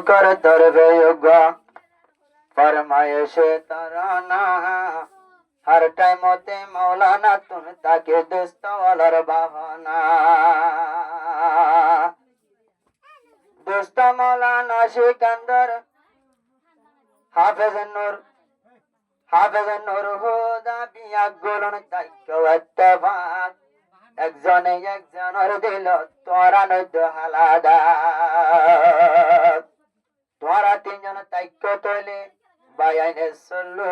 कर तरबे योगा फरमाइशे तराना हर टाइम होते मौलाना तुम ताके दोस्तों वालर बहाना दोस्त मौलाना सिकंदर हाफिज नूर हुदा बिया गोलन ताके वत्तफाक একজনে একজনের দিল তোরা নদ্য হালাদা তোরা তিনজন তাইক্য তৈলে বায়াইনে চললো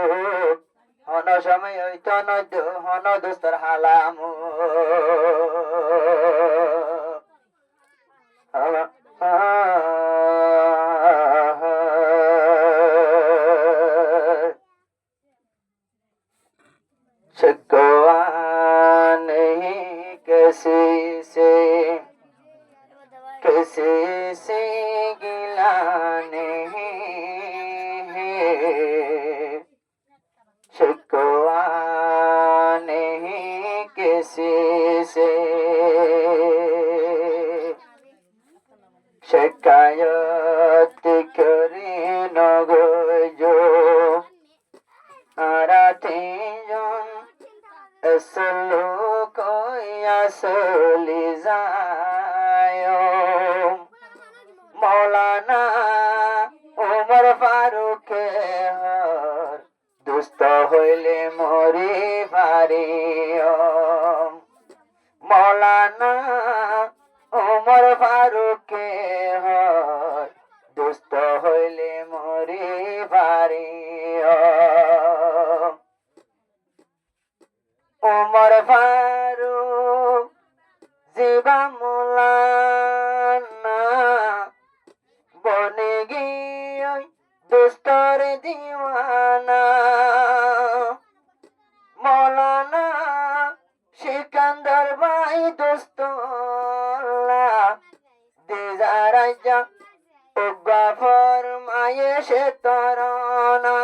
হন সময় হইত নদ্য হন দুস্তর হালামু शिकवा नहीं किसी से गिला नहीं शिकवा नहीं किसी से शिकायत करे न जो आराते जन असलो कोई असली जायो मौलाना उमर फारूक हर दुस्त हইলে মরি পারিও मौलाना उमर फारूक हर दुस्त হইলে মরি পারিও उमर फारूक जीवा मौलाना बने गई दोस्तर दीवाना मौलाना सिकंदर भाई दोस्तोला देजा राजा उगा फरमाए से तराना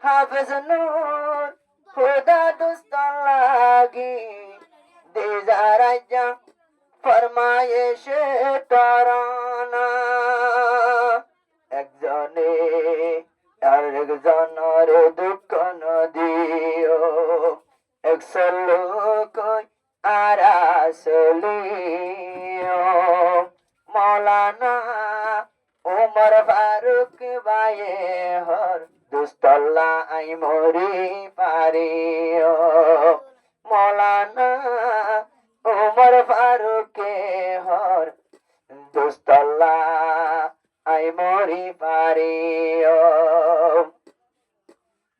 हाफिज नूर खुदा दोस्त लागी देजा राजा फरमाए से तराना একজনে আরেকজনের দুঃখ নদিও একশো লোক আর আসলিও মৌলানা উমর ফারুক বায়ে হর দুস্তল্লা আই মরি পারিও মৌলানা উমর ফারুক হর দুস্তল্লা আই মরি পারিও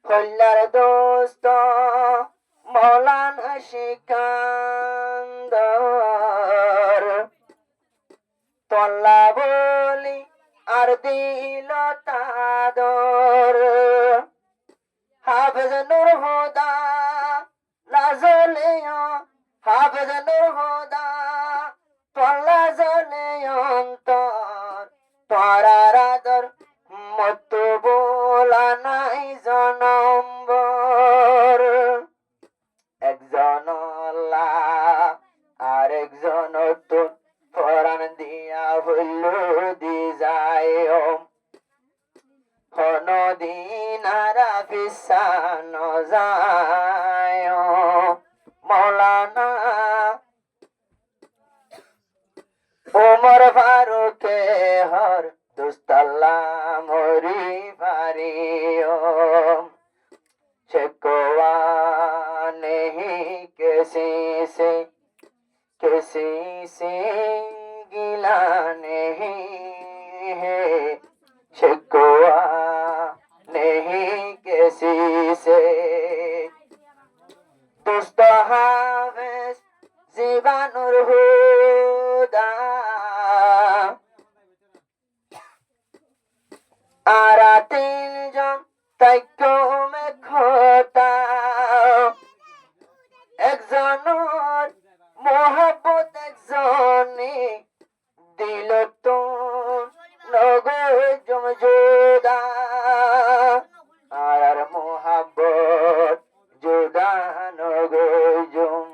কল্যার দোস্ত মৌলানা সিকান্দর তল্লা বলি আর দিল তাদর হাফেজ নূর হুদা লাজলেও হাফেজ নূর হুদা তল্লা জলে অন্তর তোরার আদর মত বলা নাই জনম্বর একজন আরেকজন তো ফরান দিয়া হইল দি যায় হনদিন আরা ফিসান যায় মৌলানা উমর ফারুক হর দুস্তল্লা মরি পারিও शिकवा नहीं किसी से गिला नहीं है शिकवा नहीं किसी से दोस्त हाफिज जीवानुर हुदा आरा তিনজন তাইক্য মে খোতা একজনের মোহাব্বত একজনে দিল তো নগর জমজোদা আর মোহাব্বত জোদা নগর জম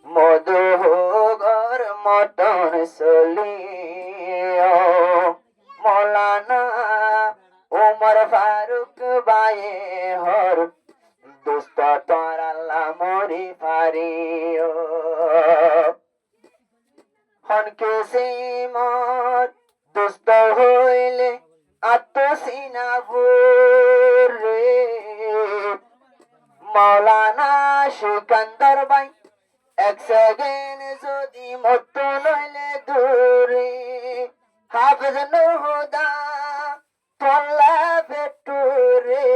মধুগর মতন সলিও মৌলা उमर फारूक बाए हर दोस्त तोर अल्लाह मोरी फारियो हन के से मोर दोस्त হইলে আত্মসিনাপুর রে মৌলানা সিকান্দর ভাই এক সেকেন্ড যদি মতো নইলে দূরে হাফেজ নুহুদা তোলা পেটুরে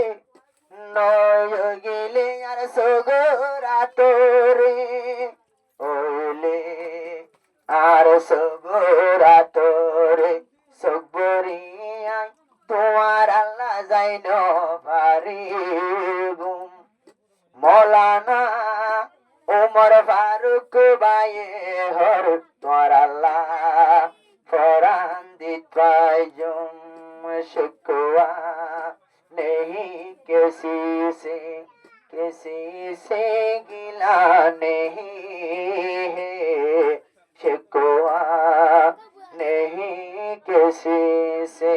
নয় গেলে আর সগরা তোরে ওলে আর সগরা তোরে সগরিয়াই তোমার আল্লাহ যাইন পারি গুম মৌলানা उमर फारूक बाए हर তোমার আল্লাহ फरान दित्वाजुम शिकवा नहीं किसी से गिला नहीं है शिकवा नहीं किसी से